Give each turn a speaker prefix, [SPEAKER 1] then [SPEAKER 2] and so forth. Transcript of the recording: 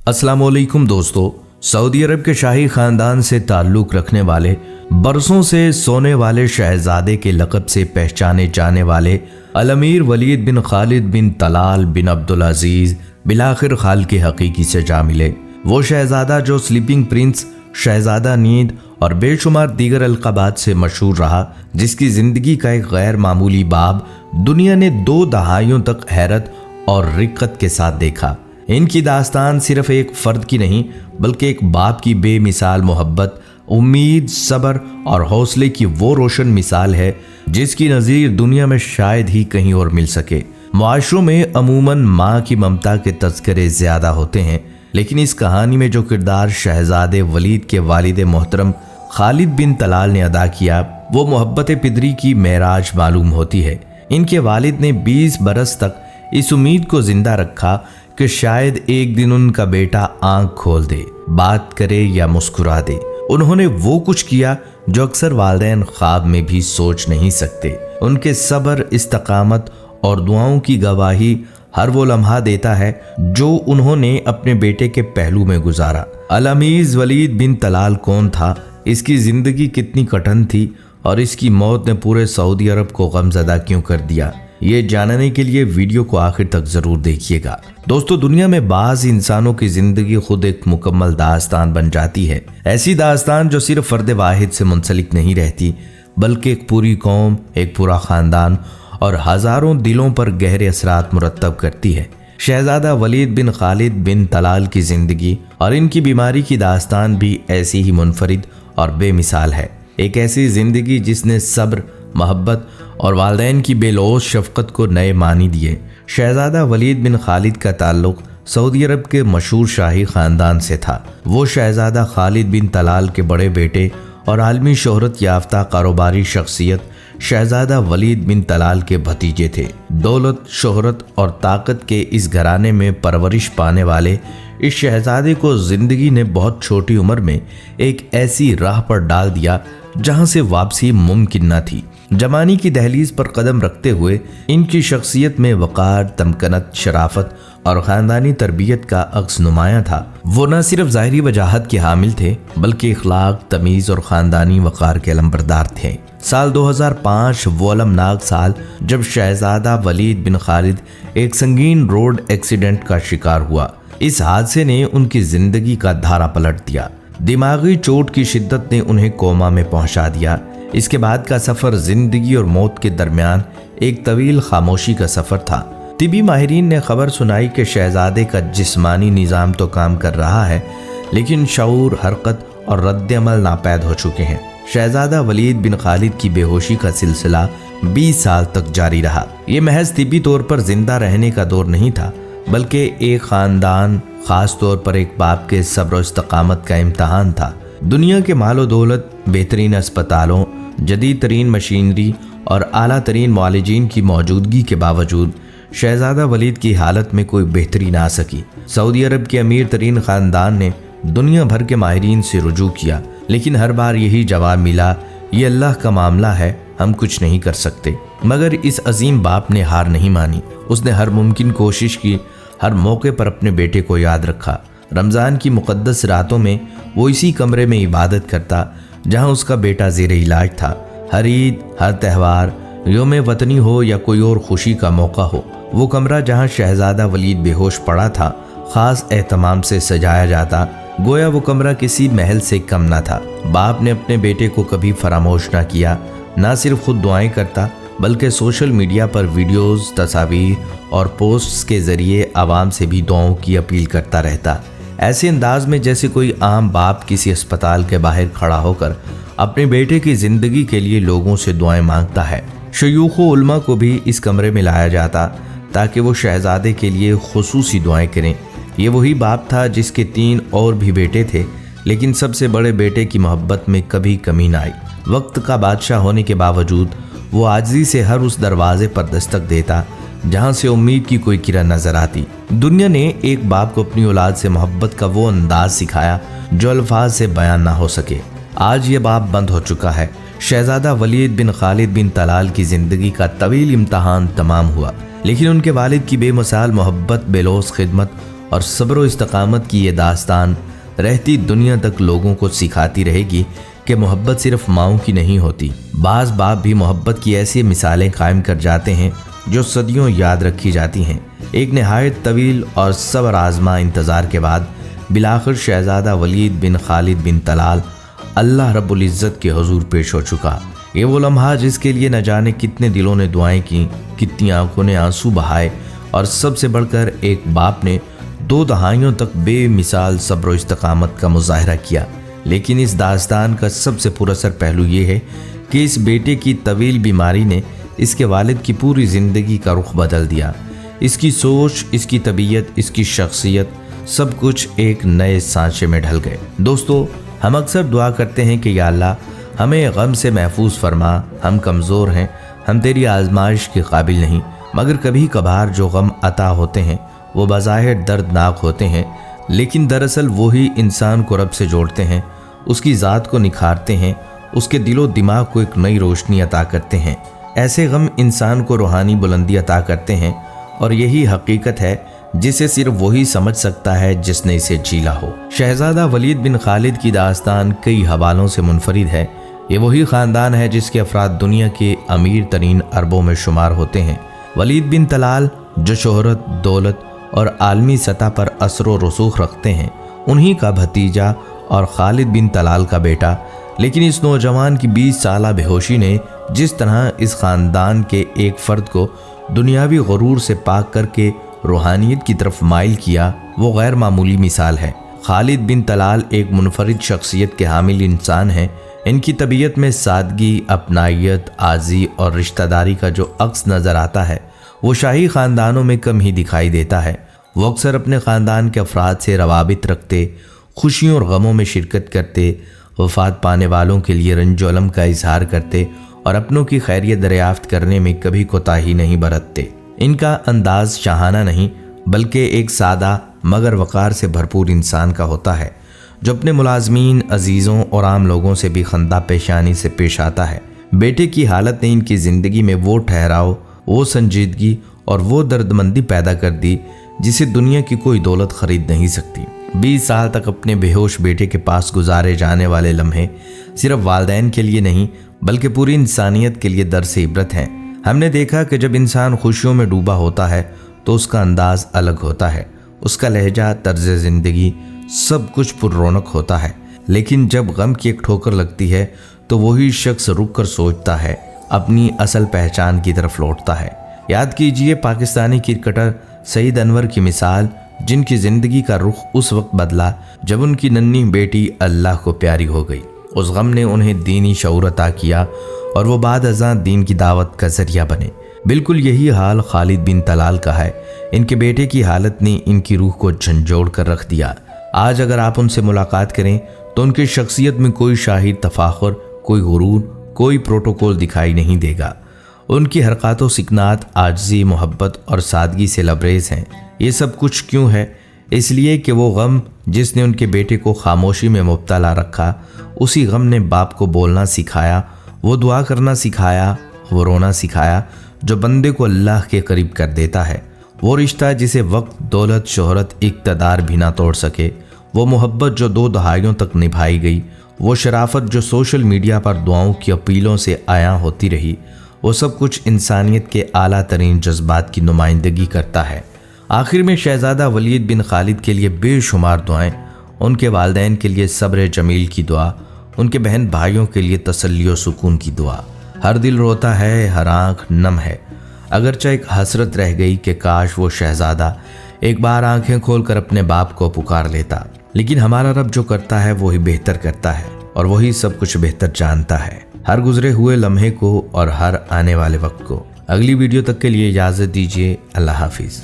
[SPEAKER 1] अस्सलाम वालेकुम दोस्तों। सऊदी अरब के शाही खानदान से ताल्लुक़ रखने वाले, बरसों से सोने वाले शहजादे के लक़ब से पहचाने जाने वाले अल-अमीर वलीद बिन खालिद बिन तलाल बिन अब्दुल अजीज़ बिलाखिर खाल के हकीकी से जा मिले। वो शहजादा जो स्लीपिंग प्रिंस, शहजादा नींद और बेशुमार दीगर अलक़ाबात से मशहूर रहा, जिसकी ज़िंदगी का एक गैर मामूली बाब दुनिया ने 2 दहाइयों तक हैरत और रिक्कत के साथ देखा। इनकी दास्तान सिर्फ एक फ़र्द की नहीं, बल्कि एक बाप की बेमिसाल मोहब्बत, उम्मीद, सब्र और हौसले की वो रोशन मिसाल है जिसकी नज़ीर दुनिया में शायद ही कहीं और मिल सके। मुआशरों में अमूमन माँ की ममता के तज़किरे ज़्यादा होते हैं, लेकिन इस कहानी में जो किरदार शहजादे वलीद के वालिद मोहतरम खालिद बिन तलाल ने अदा किया, वो मोहब्बत पिदरी की मेराज मालूम होती है। इनके वालिद ने 20 बरस तक इस उम्मीद को जिंदा रखा कि शायद एक दिन उनका बेटा आंख खोल दे, बात करे या मुस्कुरा दे। उन्होंने वो कुछ किया जो अक्सर वालिदैन ख्वाब में भी सोच नहीं सकते। उनके सब्र, इस्तकामत और दुआओं की गवाही हर वो लम्हा देता है जो उन्होंने अपने बेटे के पहलू में गुजारा। अल-अमीर वलीद बिन तलाल कौन था, इसकी ज़िंदगी कितनी कठिन थी और इसकी मौत ने पूरे सऊदी अरब को गमज़दा क्यों कर दिया, ये जानने के लिए वीडियो को आखिर तक ज़रूर देखिएगा। दोस्तों, दुनिया में बाज़ इंसानों की ज़िंदगी खुद एक मुकम्मल दास्तान बन जाती है। ऐसी दास्तान जो सिर्फ फ़र्द वाहिद से मुंसलिक नहीं रहती, बल्कि एक पूरी कौम, एक पूरा ख़ानदान और हज़ारों दिलों पर गहरे असरात मुरतब करती है। शहजादा वलीद बिन खालिद बिन तलाल की ज़िंदगी और इनकी बीमारी की दास्तान भी ऐसी ही मुनफरिद और बेमिसाल है। एक ऐसी ज़िंदगी जिसने सब्र, मोहब्बत और वालिदैन की बेलौस शफ़क़त को नए मानी दिए। शहजादा वलीद बिन खालिद का ताल्लुक़ सऊदी अरब के मशहूर शाही ख़ानदान से था। वो शहजादा खालिद बिन तलाल के बड़े बेटे और आलमी शोहरत याफ्ता कारोबारी शख्सियत शहजादा वलीद बिन तलाल के भतीजे थे। दौलत, शोहरत और ताकत के इस घराने में परवरिश पाने वाले इस शहजादे को ज़िंदगी ने बहुत छोटी उम्र में एक ऐसी राह पर डाल दिया जहां से वापसी मुमकिन न थी। जवानी की दहलीज पर कदम रखते हुए इनकी शख्सियत में वक़ार, तमकनत, शराफत और ख़ानदानी तरबियत का अक्स नुमाया था। वो न सिर्फ ज़ाहिरी वजाहत के हामिल थे, बल्कि इखलाक, तमीज़ और ख़ानदानी वक़ार के अलमबरदार थे। साल 2005 वो अलमनाक साल जब शहजादा वलीद बिन खालिद एक संगीन रोड एक्सीडेंट का शिकार हुआ। इस हादसे ने उनकी ज़िंदगी का धारा पलट दिया। दिमागी चोट की शिद्दत ने उन्हें कोमा में पहुंचा दिया। इसके बाद का सफ़र ज़िंदगी और मौत के दरमियान एक तवील खामोशी का सफ़र था। तिबी माहिरीन ने खबर सुनाई कि शहजादे का जिस्मानी निज़ाम तो काम कर रहा है, लेकिन शऊर, हरकत और रद्द-ए-अमल नापैद हो चुके हैं। शहजादा वलीद बिन खालिद की बेहोशी का सिलसिला 20 साल तक जारी रहा। ये महज तिबी तौर पर जिंदा रहने का दौर नहीं था, बल्कि एक ख़ानदान, ख़ास तौर पर एक बाप के सब्र और इस्तकामत का इम्तहान था। दुनिया के मालो दौलत, बेहतरीन अस्पतालों, जदीद तरीन मशीनरी और आला तरीन मुआलिजीन की मौजूदगी के बावजूद शहजादा वलीद की हालत में कोई बेहतरी ना सकी। सऊदी अरब के अमीर तरीन ख़ानदान ने दुनिया भर के माहिरीन से रुजू किया, लेकिन हर बार यही जवाब मिला, ये अल्लाह का मामला है, हम कुछ नहीं कर सकते। मगर इस अजीम बाप ने हार नहीं मानी। उसने हर मुमकिन कोशिश की, हर मौके पर अपने बेटे को याद रखा। रमज़ान की मुक़द्दस रातों में वो इसी कमरे में इबादत करता जहां उसका बेटा ज़ेर इलाज था। हर ईद, हर त्यौहार, यौम वतनी हो या कोई और खुशी का मौका हो, वो कमरा जहां शहजादा वलीद बेहोश पड़ा था ख़ास एहतमाम से सजाया जाता, गोया वो कमरा किसी महल से कम न था। बाप ने अपने बेटे को कभी फरामोश ना किया। ना सिर्फ खुद दुआएं करता, बल्कि सोशल मीडिया पर वीडियोस, तस्वीर और पोस्ट्स के ज़रिए आवाम से भी दुआओं की अपील करता रहता, ऐसे अंदाज में जैसे कोई आम बाप किसी अस्पताल के बाहर खड़ा होकर अपने बेटे की ज़िंदगी के लिए लोगों से दुआएं मांगता है। शयूख़ व उलमा को भी इस कमरे में लाया जाता ताकि वो शहजादे के लिए खुसूसी दुआएं करें। ये वही बाप था जिसके 3 और भी बेटे थे, लेकिन सबसे बड़े बेटे की मोहब्बत में कभी कमी ना आई। वक्त का बादशाह होने के बावजूद वो आजिज़ी से हर उस दरवाजे पर दस्तक देता जहां से उम्मीद की कोई किरण नजर आती। दुनिया ने एक बाप को अपनी औलाद से मोहब्बत का वो अंदाज सिखाया जो अल्फाज से बयान ना हो सके। आज ये बाप बंद हो चुका है। शहजादा वलीद बिन खालिद बिन तलाल की ज़िंदगी का तवील इम्तहान तमाम हुआ, लेकिन उनके वालिद की बेमिसाल मोहब्बत, बेलौस खिदमत और सब्र व इस्तकामत की ये दास्तान रहती दुनिया तक लोगों को सिखाती रहेगी कि मोहब्बत सिर्फ माओं की नहीं होती। बाज़ बाप भी मोहब्बत की ऐसी मिसालें कायम कर जाते हैं जो सदियों याद रखी जाती हैं। एक नहायत तवील और सब्र आज़मा इंतज़ार के बाद बिलाखिर शहज़ादा वलीद बिन खालिद बिन तलाल अल्लाह रब्बुल इज़्ज़त के हुज़ूर पेश हो चुका। ये वो लम्हा जिसके लिए न जाने कितने दिलों ने दुआएं की, कितनी आंखों ने आंसू बहाए और सबसे बढ़कर एक बाप ने 2 दहाइयों तक बेमिसाल सब्र व इस्तकामत का मुजाहरा किया। लेकिन इस दास्तान का सबसे पुरअसर पहलू ये है कि इस बेटे की तवील बीमारी ने इसके वालिद की पूरी ज़िंदगी का रुख बदल दिया। इसकी सोच, इसकी तबीयत, इसकी शख्सियत सब कुछ एक नए सांचे में ढल गए। दोस्तों, हम अक्सर दुआ करते हैं कि या अल्लाह हमें गम से महफूज फरमा, हम कमज़ोर हैं, हम तेरी आजमाइश के काबिल नहीं। मगर कभी कभार जो गम अता होते हैं वो बज़ाहिर दर्दनाक होते हैं, लेकिन दरअसल वही इंसान को रब से जोड़ते हैं, उसकी ज़ात को निखारते हैं, उसके दिलो दिमाग को एक नई रोशनी अता करते हैं। ऐसे गम इंसान को रूहानी बुलंदी अता करते हैं और यही हकीकत है जिसे सिर्फ वही समझ सकता है जिसने इसे झीला हो। शहज़ादा वलीद बिन खालिद की दास्तान कई हवालों से मुनफरिद है। ये वही ख़ानदान है जिसके अफराद दुनिया के अमीर तरीन अरबों में शुमार होते हैं। वलीद बिन तलाल जो शोहरत, दौलत और आलमी सतह पर असर व रसूख रखते हैं, उन्हीं का भतीजा और खालिद बिन तलाल का बेटा। लेकिन इस नौजवान की 20 साला बेहोशी ने जिस तरह इस ख़ानदान के एक फ़र्द को दुनियावी गुरूर से पाक करके रूहानियत की तरफ माइल किया, वो गैर मामूली मिसाल है। खालिद बिन तलाल एक मुनफरिद शख्सियत के हामिल इंसान हैं। इनकी तबीयत में सादगी, अपनायत, आज़ी और रिश्तेदारी का जो अक्स नज़र आता है वो शाही ख़ानदानों में कम ही दिखाई देता है। वो अक्सर अपने ख़ानदान के अफराद से रवाबित रखते, खुशियों और गमों में शिरकत करते, वफ़ात पाने वालों के लिए रंजो अलम का इजहार करते और अपनों की खैरियत दरियाफ्त करने में कभी कोताही नहीं बरतते। इनका अंदाज शाहाना नहीं बल्कि एक सादा मगर वक़ार से भरपूर इंसान का होता है, जो अपने मुलाजमीन, अजीज़ों और आम लोगों से भी खंदा पेशानी से पेश आता है। बेटे की हालत ने इनकी ज़िंदगी में वो ठहराव, वो संजीदगी और वो दर्दमंदी पैदा कर दी जिसे दुनिया की कोई दौलत ख़रीद नहीं सकती। 20 साल तक अपने बेहोश बेटे के पास गुजारे जाने वाले लम्हे सिर्फ वालिदैन के लिए नहीं बल्कि पूरी इंसानियत के लिए दर्स इबरत हैं। हमने देखा कि जब इंसान खुशियों में डूबा होता है तो उसका अंदाज अलग होता है, उसका लहजा, तर्ज ज़िंदगी सब कुछ पुररौनक होता है। लेकिन जब गम की एक ठोकर लगती है तो वही शख्स रुक कर सोचता है, अपनी असल पहचान की तरफ लौटता है। याद कीजिए पाकिस्तानी क्रिकेटर सईद अनवर की मिसाल, जिनकी ज़िंदगी का रुख उस वक्त बदला जब उनकी नन्ही बेटी अल्लाह को प्यारी हो गई। उस गम ने उन्हें दीनी शऊर अता किया और वो बाद अज़ां दीन की दावत का ज़रिया बने। बिल्कुल यही हाल खालिद बिन तलाल का है। इनके बेटे की हालत ने इनकी रूह को झंझोड़ कर रख दिया। आज अगर आप उनसे मुलाकात करें तो उनकी शख्सियत में कोई शाही तफाखुर, कोई गुरूर, कोई प्रोटोकॉल दिखाई नहीं देगा। उनकी हरकत व सिकनात आजिज़ी, मोहब्बत और सादगी से लबरेज़ हैं। ये सब कुछ क्यों है? इसलिए कि वो गम जिसने उनके बेटे को खामोशी में मुब्तला रखा, उसी गम ने बाप को बोलना सिखाया, वो दुआ करना सिखाया, वो रोना सिखाया, जो बंदे को अल्लाह के करीब कर देता है। वो रिश्ता जिसे वक्त, दौलत, शोहरत, इक़्तिदार भी ना तोड़ सके। वो मोहब्बत जो 2 दहाइयों तक निभाई गई। वो शराफत जो सोशल मीडिया पर दुआओं की अपीलों से आया होती रही। वो सब कुछ इंसानियत के आला तरीन जज्बात की नुमाइंदगी करता है। आखिर में शहज़ादा वलीद बिन खालिद के लिए बेशुमार दुआएं, उनके वालिदैन के लिए सब्र जमील की दुआ, उनके बहन भाइयों के लिए तसल्ली व सुकून की दुआ। हर दिल रोता है, हर आँख नम है। अगरचे एक हसरत रह गई कि काश वो शहज़ादा एक बार आंखें खोलकर अपने बाप को पुकार लेता। लेकिन हमारा रब जो करता है वही बेहतर करता है और वही सब कुछ बेहतर जानता है, हर गुजरे हुए लम्हे को और हर आने वाले वक्त को। अगली वीडियो तक के लिए इजाज़त दीजिए। अल्लाह हाफिज़।